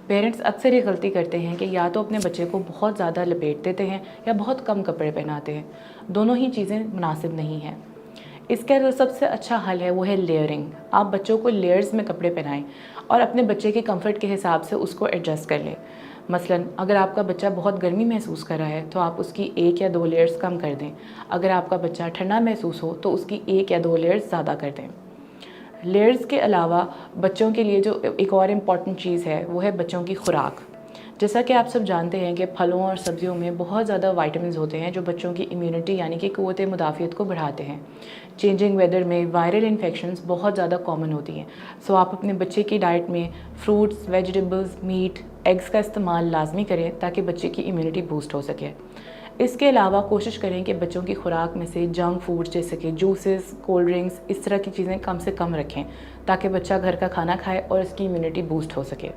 Parents अक्सर ये गलती करते हैं कि या तो अपने बच्चे को बहुत ज़्यादा लपेट देते हैं या बहुत कम कपड़े पहनाते हैं। दोनों ही चीज़ें मुनासिब नहीं हैं। इसका जो सबसे अच्छा हल है वो है लेयरिंग। आप बच्चों को लेयर्स में कपड़े पहनाएं और अपने बच्चे के कंफर्ट के हिसाब से उसको एडजस्ट कर लें। मसलन अगर आपका बच्चा बहुत गर्मी महसूस कर रहा है तो आप उसकी 1 या 2 लेयर्स कम कर दें। अगर आपका बच्चा ठंडा महसूस हो तो उसकी 1 या 2 लेयर्स ज़्यादा कर दें। लेयर्स के अलावा बच्चों के लिए जो एक और इम्पॉर्टेंट चीज़ है वो है बच्चों की खुराक। जैसा कि आप सब जानते हैं कि फलों और सब्जियों में बहुत ज़्यादा विटामिन्स होते हैं जो बच्चों की इम्यूनिटी यानी कि क़ुव्वत मुदाफ़ियत को बढ़ाते हैं। चेंजिंग वेदर में वायरल इन्फेक्शंस बहुत ज़्यादा कॉमन होती हैं। सो आप अपने बच्चे की डाइट में फ्रूट्स, वेजिटेबल्स, मीट, एग्स का इस्तेमाल लाजमी करें ताकि बच्चे की इम्यूनिटी बूस्ट हो सके। इसके अलावा कोशिश करें कि बच्चों की खुराक में से जंक फूड जैसे कि जूसेस, कोल्ड ड्रिंक्स, इस तरह की चीज़ें कम से कम रखें ताकि बच्चा घर का खाना खाए और इसकी इम्यूनिटी बूस्ट हो सके।